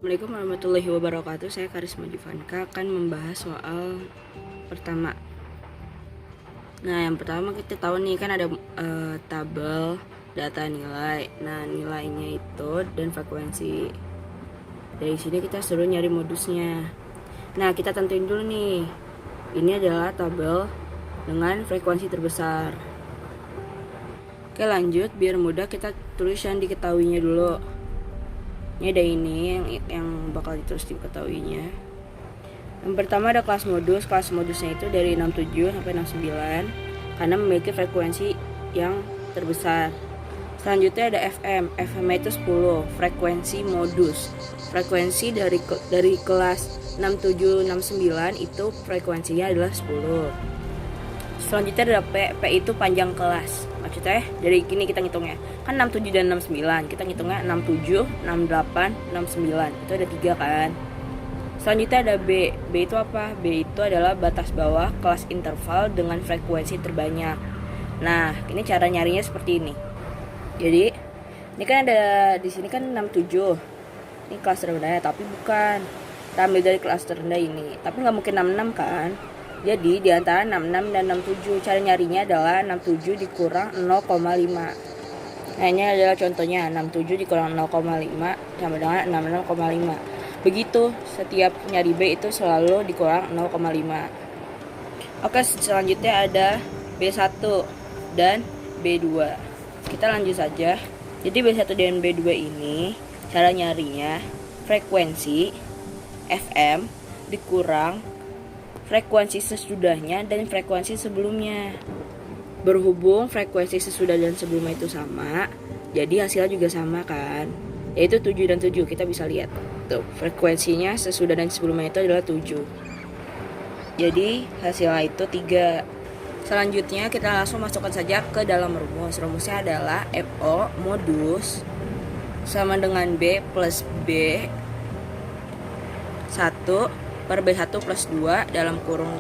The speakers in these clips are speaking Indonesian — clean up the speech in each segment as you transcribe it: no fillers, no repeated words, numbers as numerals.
Assalamualaikum warahmatullahi wabarakatuh. Saya Karisma Divanka akan membahas soal pertama. Nah, yang pertama kita tahu nih kan ada tabel data nilai. Nah, nilainya itu dan frekuensi. Dari sini kita suruh nyari modusnya. Nah, kita tentuin dulu nih. Ini adalah tabel dengan frekuensi terbesar. Oke, lanjut. Biar mudah kita tulis yang diketahuinya dulu. Ini ada ini yang bakal terus diketahuinya. Yang pertama ada kelas modusnya itu dari 67 sampai 69 karena memiliki frekuensi yang terbesar. Selanjutnya ada FM itu 10, frekuensi modus. Frekuensi dari kelas 67 69 itu frekuensinya adalah 10. Selanjutnya ada P itu panjang kelas. Maksudnya dari gini kita ngitungnya. Kan 67 dan 69. Kita ngitungnya 67, 68, 69. Itu ada 3 kan. Selanjutnya ada B. B itu apa? B itu adalah batas bawah kelas interval dengan frekuensi terbanyak. Nah, ini cara nyarinya seperti ini. Jadi, ini kan ada di sini kan 67. Ini kelas terendah, tapi bukan. Kita ambil dari kelas terendah ini. Tapi nggak mungkin 66 kan? Jadi di antara 66 dan 67 cara nyarinya adalah 67 dikurang 0,5. Nah, ini adalah contohnya 67 dikurang 0,5 sama dengan 66,5. Begitu setiap nyari B itu selalu dikurang 0,5. Oke, selanjutnya ada B1 dan B2. Kita lanjut saja. Jadi B1 dan B2 ini cara nyarinya frekuensi FM dikurang frekuensi sesudahnya dan frekuensi sebelumnya. Berhubung frekuensi sesudah dan sebelumnya itu sama, jadi hasilnya juga sama kan, yaitu 7 dan 7. Kita bisa lihat tuh, frekuensinya sesudah dan sebelumnya itu adalah 7. Jadi hasilnya itu 3. Selanjutnya kita langsung masukkan saja ke dalam rumus. Rumusnya adalah FO modus sama dengan B plus B 1 per B1 plus 2 dalam kurung,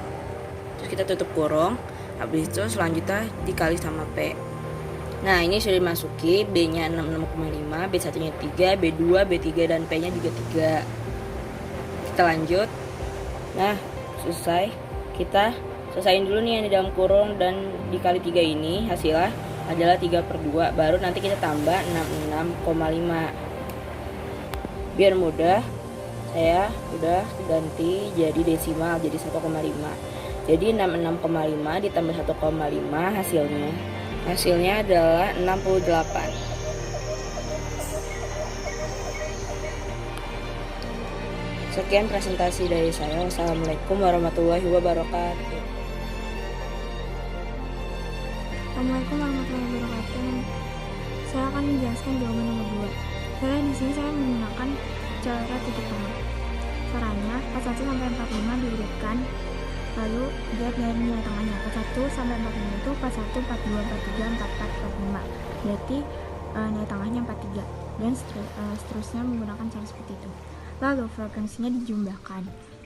terus kita tutup kurung, habis itu selanjutnya dikali sama P. Nah, ini sudah dimasuki, B nya 66,5, B1 nya 3, B2, B3 dan P nya juga 3. Kita lanjut. Nah, selesai. Kita selesaiin dulu nih yang di dalam kurung dan dikali 3 ini hasilnya adalah 3 per 2, baru nanti kita tambah 66,5. Biar mudah, saya udah ganti jadi desimal, jadi 1,5. Jadi 66,5 ditambah 1,5 hasilnya adalah 68. Sekian presentasi dari saya. Wassalamualaikum warahmatullahi wabarakatuh. Assalamualaikum warahmatullahi wabarakatuh. Saya akan menjelaskan jawaban nomor 2. Di sini saya menggunakan cara titik tengah. Caranya 41 sampai 45 diurutkan, lalu lihat dari nilai tengahnya. 41 sampai 45 itu 41, 42, 43, 44, 45. Berarti nilai tengahnya 43 dan seterusnya menggunakan cara seperti itu. Lalu frekuensinya dijumlahkan.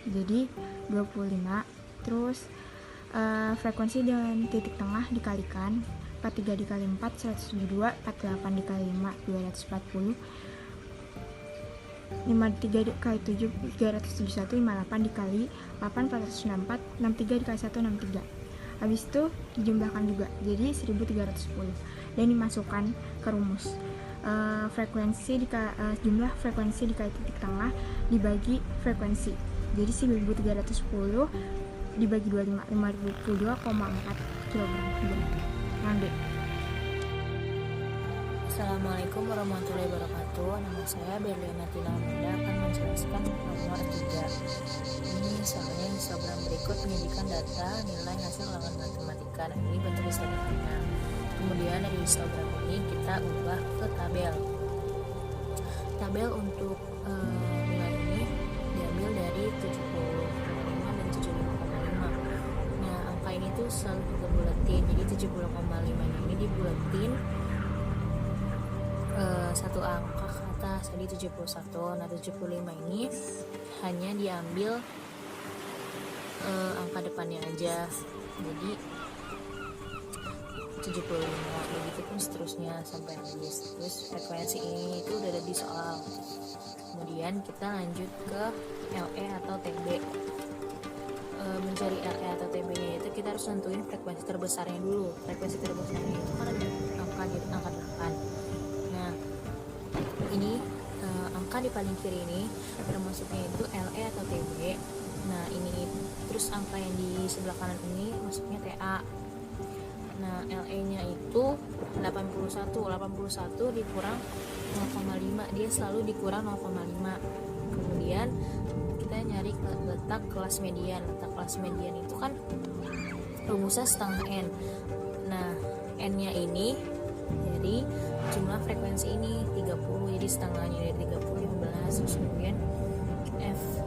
Jadi 25 terus frekuensi dengan titik tengah dikalikan. 43 dikali 4 172, 48 dikali 5 240, 53 dikali 7 371, 58 dikali 8 464, 63 dikali 1 63. Habis itu dijumlahkan juga jadi 1310 dan dimasukkan ke rumus. Jumlah frekuensi dikali titik tengah dibagi frekuensi, jadi 1310 dibagi 25, 52,4 kg. Yang D. Assalamualaikum warahmatullahi wabarakatuh. Nama saya Berliana Tina Amanda akan menjelaskan nomor 3. Ini soalnya histogram berikut menyajikan data nilai hasil ulangan matematika. Nah, ini bentuk histogramnya. Kemudian dari histogram ini kita ubah ke tabel. Tabel untuk nilai ini diambil dari 70,5 dan 75,5. Nah, angka ini tuh selalu kita bulatin. Jadi 70,5 ini dibulatin satu angka ke atas, tadi 71. Nah, 75 ini hanya diambil angka depannya aja. Jadi 75, begitu pun seterusnya sampai habis. Terus frekuensi ini itu udah ada di soal. Kemudian kita lanjut ke LE atau TB. Mencari LE atau TB nya itu kita harus nentuin frekuensi terbesarnya dulu. Frekuensi terbesarnya itu kan ada angka 8. Nah, ini angka di paling kiri ini termasuknya itu LE atau TB. Nah, ini terus angka yang di sebelah kanan ini masuknya TA. Nah, LE-nya itu 81 dikurang 0,5, dia selalu dikurang 0,5. Kemudian kita nyari letak kelas median. Letak kelas median itu kan rumusnya setengah N. Nah, N-nya ini jadi jumlah frekuensi ini 30, jadi setengahnya dari 30 15. Terus kemudian FKM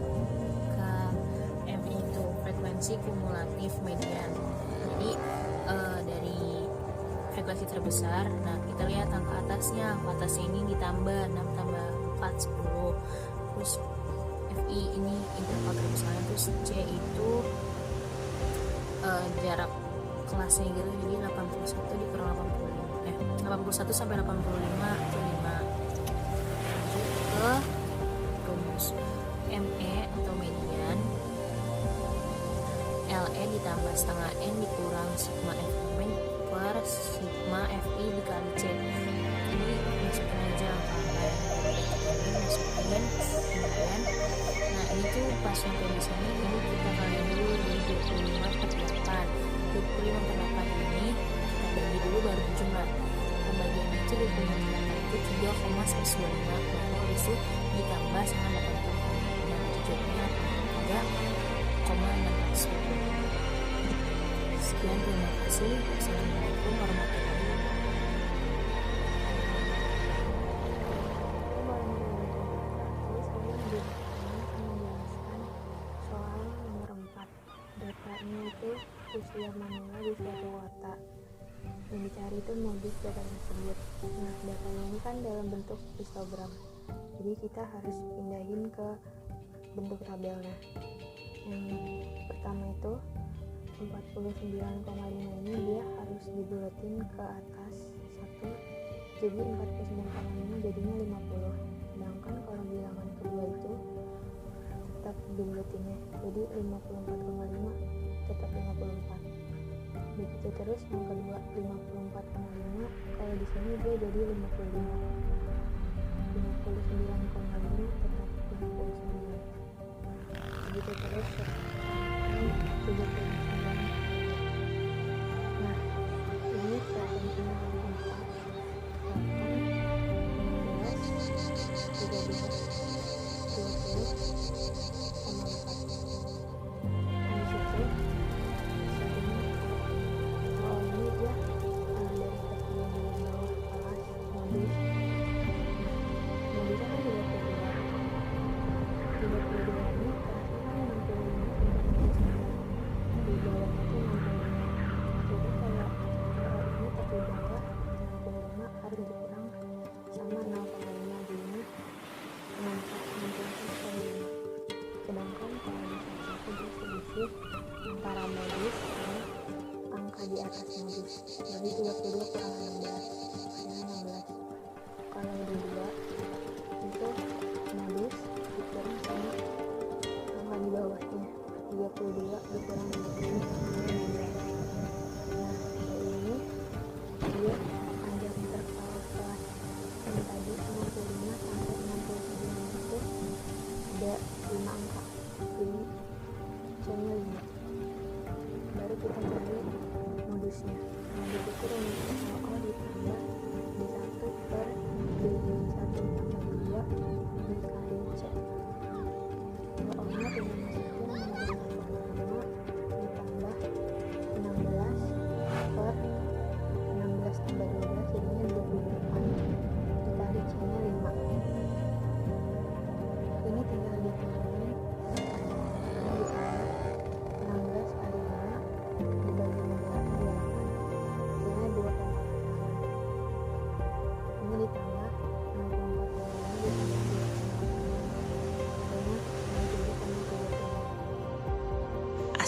itu frekuensi kumulatif median. Jadi dari frekuensi terbesar, nah kita lihat angka atasnya ini ditambah 6 tambah 4 10. Terus FI ini interval terbesarnya, terus C itu jarak kelasnya gitu, jadi 81 dikurang 81 sampai 85 itu 5. Lanjut ke rumus ME atau median. LE ditambah setengah N dikurang sigma FM per sigma FI dikali C. Ini masukin aja angka ini masukin. Kemudian nah ini tuh pas sampai di sini ini kita kaliin dulu jadi 25/8. 25/8 ini kita bagi dulu baru jumlah. Pembagiannya itu 25/8 itu 3,125, baru habis itu ditambah sama 80. Nah, tujuannya 3,610. Sekian, terima kasih. Assalamualaikum warahmatullahi soal nomor 4. Datanya itu usia manula di suatu kota. Yang dicari itu modus data tersebut. Nah, datanya ini kan dalam bentuk histogram, jadi kita harus pindahin ke bentuk tabelnya. Yang pertama itu 49,5 ini dia harus dibulatin ke atas 1, jadi 49,5 jadinya 50. Sedangkan kalau bilangan kedua itu tetap dibulatinnya, jadi 54,5 tetap 54. Begitu terus yang kedua 54,5, kalau di sini dia jadi 55. 59,5 tetap 59. Begitu terus sampai 79. Nah, ini frekuensinya ada 4, 8, 16, 13, 20, sama 4. Nah, disitu ini dia dari pertemuan di bawah kelas modus. Modusnya kan 32 ini kelasnya kan 65 sampai 69.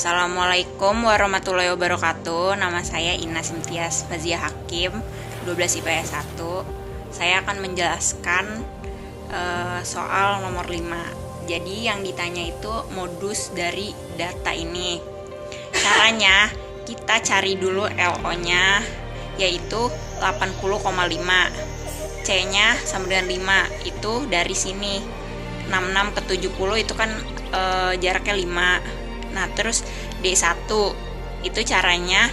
Assalamualaikum warahmatullahi wabarakatuh. Nama saya Ina Simtias Fazia Hakim, 12 IPS 1. Saya akan menjelaskan soal nomor 5. Jadi yang ditanya itu modus dari data ini. Caranya kita cari dulu LO-nya, yaitu 80,5. C-nya sama dengan 5. Itu dari sini 66 ke 70 itu kan jaraknya 5. Nah, terus D1 itu caranya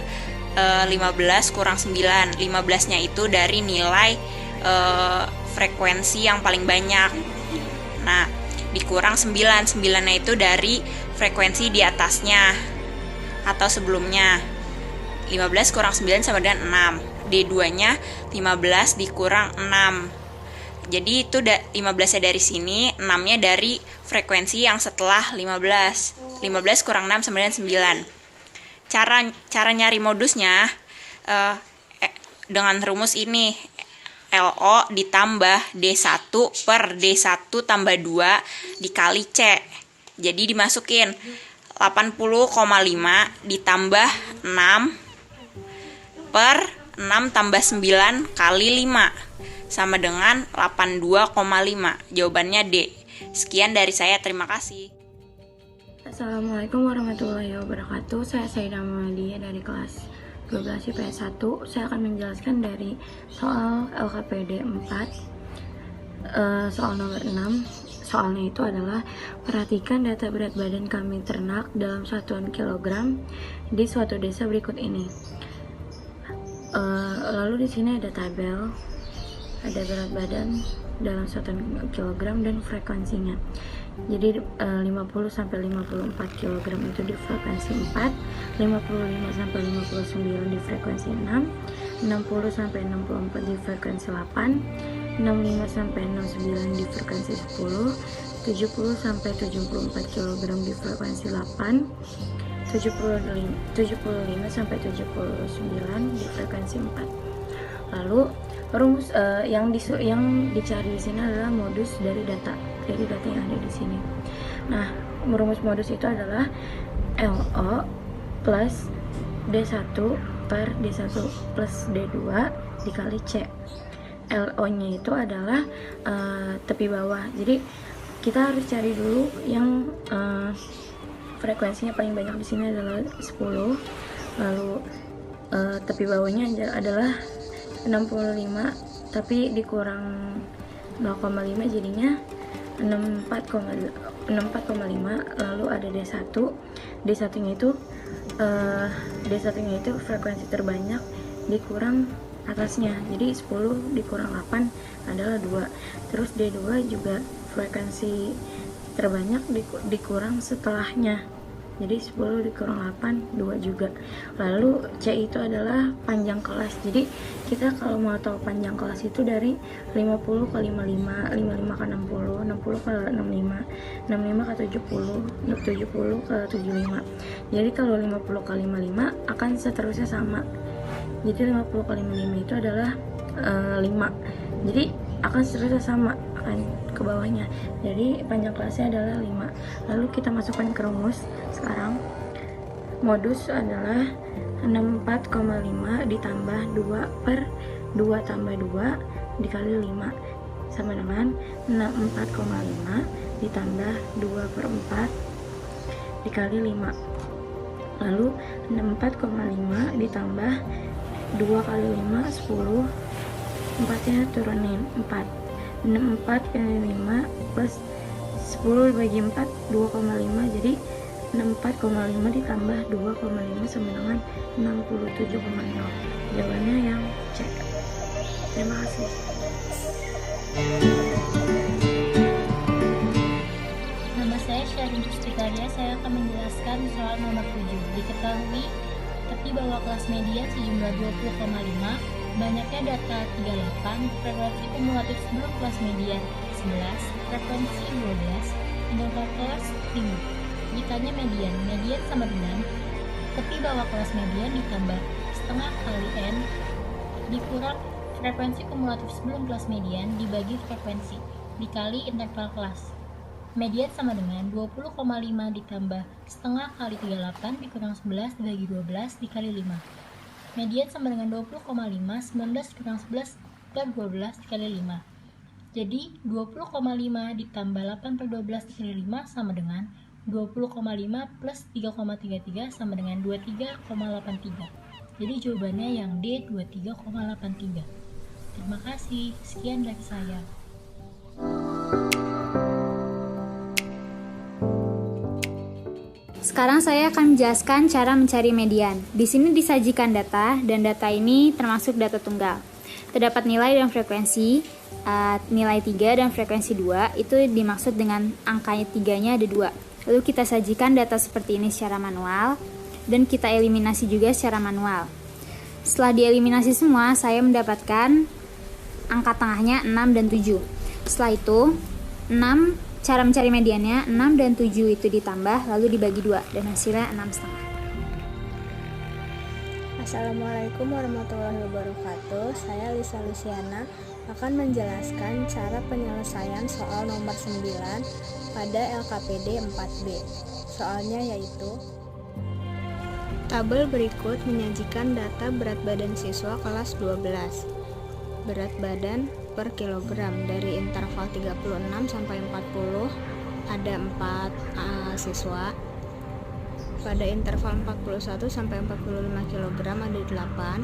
15 kurang 9. 15-nya itu dari nilai frekuensi yang paling banyak. Nah, dikurang 9. 9-nya itu dari frekuensi di atasnya atau sebelumnya. 15 kurang 9 sama dengan 6. D2-nya 15 dikurang 6. Jadi itu 15-nya dari sini, 6-nya dari frekuensi yang setelah 15. 15 kurang 6 sama dengan 9. Cara nyari modusnya dengan rumus ini. LO ditambah D1 per D1 tambah 2 dikali C. Jadi dimasukin 80,5 ditambah 6 per 6 tambah 9 kali 5 sama dengan 82,5. Jawabannya D. Sekian dari saya, terima kasih. Assalamualaikum warahmatullahi wabarakatuh. Saya Saidah Muhammadiyah dari kelas 12 IPS 1. Saya akan menjelaskan dari soal LKPD 4, soal nomor 6. Soalnya itu adalah perhatikan data berat badan kambing ternak dalam satuan kilogram di suatu desa berikut ini. Lalu di sini ada tabel, ada berat badan dalam satuan kilogram dan frekuensinya. Jadi 50 sampai 54 kg itu di frekuensi 4, 55 sampai 59 di frekuensi 6, 60 sampai 64 di frekuensi 8, 65 sampai 69 di frekuensi 10, 70 sampai 74 kg di frekuensi 8, 75 sampai 79 di frekuensi 4. Lalu rumus yang dicari di sini adalah modus dari data yang ada di sini. Nah, rumus modus itu adalah LO plus D1 per D1 plus D2 dikali C. LO-nya itu adalah tepi bawah. Jadi kita harus cari dulu yang frekuensinya paling banyak di sini adalah 10. Lalu tepi bawahnya adalah 65 tapi dikurang 0,5 jadinya 64,5. Lalu ada D1 nya itu frekuensi terbanyak dikurang atasnya, jadi 10 dikurang 8 adalah 2. Terus D2 juga frekuensi terbanyak dikurang setelahnya, jadi 10 dikurang 8 2 juga. Lalu C itu adalah panjang kelas. Jadi kita kalau mau tahu panjang kelas itu dari 50 ke 55, 55 ke 60, 60 ke 65, 65 ke 70, 70 ke 75. Jadi kalau 50 ke 55 akan seterusnya sama. Jadi 50 ke 55 itu adalah 5. Jadi akan seterusnya sama, akan ke bawahnya. Jadi panjang kelasnya adalah 5. Lalu kita masukkan ke rumus sekarang. Modus adalah 64,5 ditambah 2 per 2 tambah 2 dikali 5 sama dengan 64,5 ditambah 2 per 4 dikali 5. Lalu 64,5 ditambah 2 kali 5 10, 4 nya turunin 4, 64 kali 5 plus 10 bagi 4 2,5, jadi 64,5 ditambah 2,5 sama dengan 67,0. Jawabannya yang C. Terima kasih. Nama saya Syarin Justikaria. Saya akan menjelaskan soal nomor 7. Diketahui tepi bawah kelas median sejumlah 20,5, banyaknya data 38, frekuensi kumulatif sebelum kelas median 11, frekuensi 12, interval kelas 5. Jikanya median sama dengan tepi bawah kelas median ditambah setengah kali N dikurang frekuensi kumulatif sebelum kelas median dibagi frekuensi dikali interval kelas. Median sama dengan 20,5 ditambah setengah kali 38 dikurang 11 dibagi 12 dikali 5. Median sama dengan 20,5, 19 kurang 11 per 12 dikali 5. Jadi 20,5 ditambah 8 per 12 dikali 5 sama dengan 20,5 plus 3,33 sama dengan 23,83. Jadi jawabannya yang D, 23,83. Terima kasih, sekian dari saya. Sekarang saya akan menjelaskan cara mencari median. Di sini disajikan data, dan data ini termasuk data tunggal. Terdapat nilai dan frekuensi, nilai 3 dan frekuensi 2, itu dimaksud dengan angkanya 3-nya ada 2. Lalu kita sajikan data seperti ini secara manual, dan kita eliminasi juga secara manual. Setelah dieliminasi semua, saya mendapatkan angka tengahnya 6 dan 7. Setelah itu, cara mencari mediannya 6 dan 7 itu ditambah lalu dibagi 2 dan hasilnya 6,5. Assalamualaikum warahmatullahi wabarakatuh. Saya Lisa Luciana akan menjelaskan cara penyelesaian soal nomor 9 pada LKPD 4B. Soalnya yaitu tabel berikut menyajikan data berat badan siswa kelas 12. Berat badan per kilogram dari interval 36 sampai 40 ada 4 siswa. Pada interval 41 sampai 45 kg ada 8,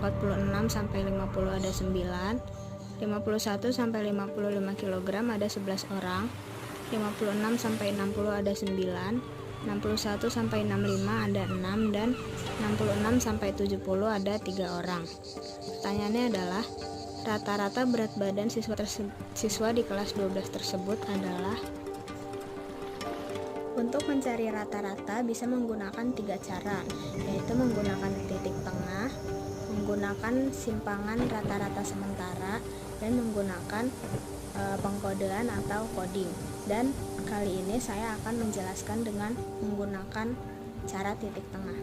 46 sampai 50 ada 9, 51 sampai 55 kg ada 11 orang, 56 sampai 60 ada 9, 61 sampai 65 ada 6, dan 66 sampai 70 ada 3 orang. Pertanyaannya adalah rata-rata berat badan siswa di kelas 12 tersebut adalah. Untuk mencari rata-rata bisa menggunakan 3 cara, yaitu menggunakan titik tengah, menggunakan simpangan rata-rata sementara, dan menggunakan pengkodean atau coding. Dan kali ini saya akan menjelaskan dengan menggunakan cara titik tengah.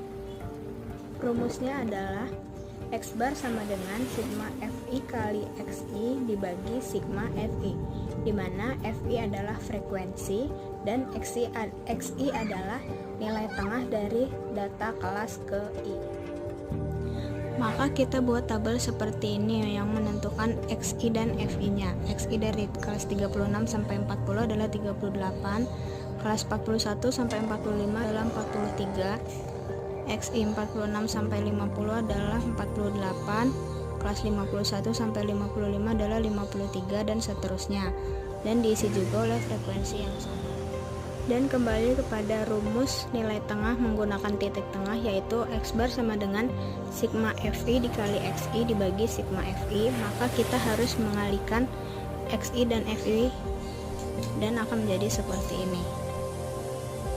Rumusnya adalah X bar sama dengan sigma FI kali XI dibagi sigma FI, di mana FI adalah frekuensi dan XI adalah nilai tengah dari data kelas ke I. Maka kita buat tabel seperti ini yang menentukan XI dan FI-nya. XI dari kelas 36 sampai 40 adalah 38, kelas 41 sampai 45 adalah 43, XI 46 sampai 50 adalah 48, kelas 51 sampai 55 adalah 53, dan seterusnya. Dan diisi juga oleh frekuensi yang sama. Dan kembali kepada rumus nilai tengah menggunakan titik tengah, yaitu X bar sama dengan sigma FI dikali XI dibagi sigma FI. Maka kita harus mengalihkan XI dan FI dan akan menjadi seperti ini,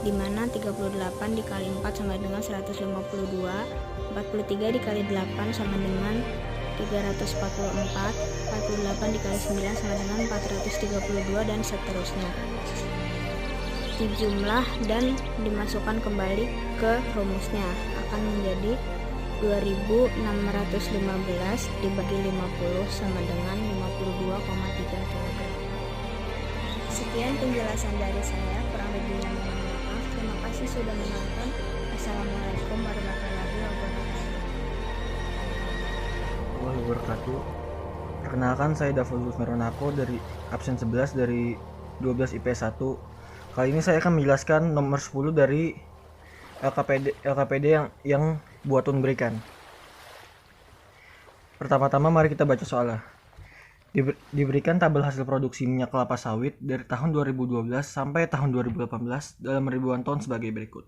dimana 38 dikali 4 sama dengan 152, 43 dikali 8 sama dengan 344, 48 dikali 9 sama dengan 432, dan seterusnya. Dijumlah dan dimasukkan kembali ke rumusnya, akan menjadi 2615 dibagi 50 sama dengan 52,3 kg. Sekian penjelasan dari saya, kurang lebihnya mohon maaf. Terima kasih sudah menonton. Assalamualaikum warahmatullahi wabarakatuh. Perkenalkan, saya Davulus Meronako dari absen 11 dari 12 IPS 1. Kali ini saya akan menjelaskan nomor 10 dari LKPD yang Bu Atun berikan. Pertama-tama mari kita baca soalnya. Diberikan tabel hasil produksi minyak kelapa sawit dari tahun 2012 sampai tahun 2018 dalam ribuan ton sebagai berikut.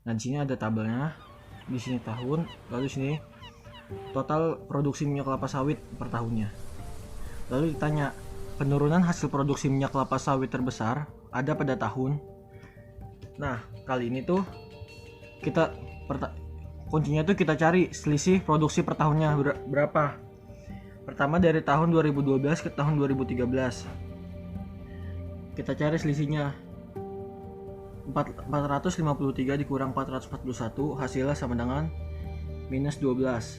Nah, di sini ada tabelnya. Di sini tahun, lalu di sini total produksi minyak kelapa sawit per tahunnya. Lalu ditanya, penurunan hasil produksi minyak kelapa sawit terbesar ada pada tahun. Nah, kali ini tuh kuncinya tuh kita cari selisih produksi per tahunnya berapa. Pertama dari tahun 2012 ke tahun 2013. Kita cari selisihnya. 453 dikurang 441 hasilnya sama dengan minus 12.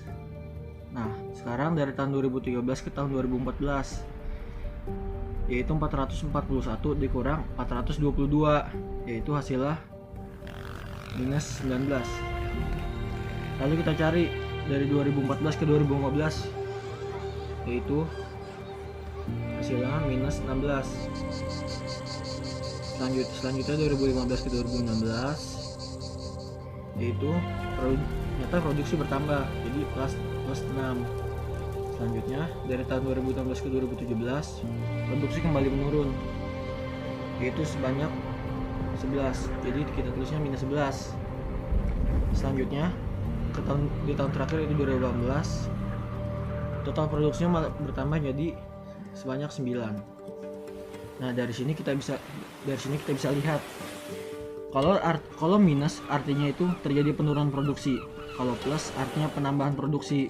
Nah, sekarang dari tahun 2013 ke tahun 2014. yaitu 441 dikurang 422, yaitu hasilnya minus 19. Lalu kita cari dari 2014 ke 2015, yaitu hasilnya minus 16. Selanjutnya 2015 ke 2016, yaitu ternyata produksi bertambah, jadi plus 6. Selanjutnya dari tahun 2016 ke 2017 produksi kembali menurun, yaitu sebanyak 11, jadi kita tulisnya minus 11. Selanjutnya di tahun terakhir itu 2018, total produksinya malah bertambah jadi sebanyak 9. Nah dari sini kita bisa lihat kalau minus artinya itu terjadi penurunan produksi, kalau plus artinya penambahan produksi.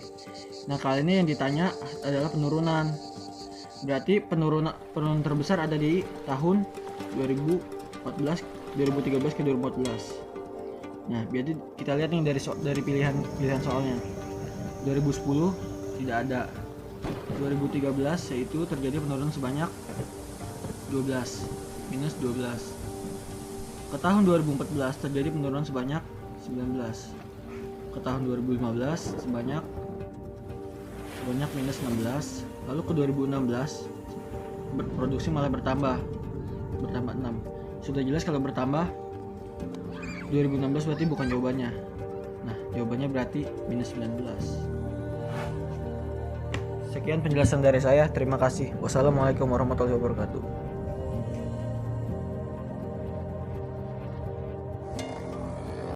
Nah kali ini yang ditanya adalah penurunan, berarti penurunan terbesar ada di tahun 2013 ke 2014. Nah berarti kita lihat nih dari pilihan soalnya. 2010 tidak ada. 2013 yaitu terjadi penurunan sebanyak 12, minus 12. Ke tahun 2014 terjadi penurunan sebanyak 19. Ke tahun 2015 sebanyak minus 16. Lalu ke 2016 produksi malah bertambah 6. Sudah jelas kalau bertambah 2016 berarti bukan jawabannya. Nah jawabannya berarti minus 19. Sekian penjelasan dari saya, terima kasih. Wassalamualaikum warahmatullahi wabarakatuh.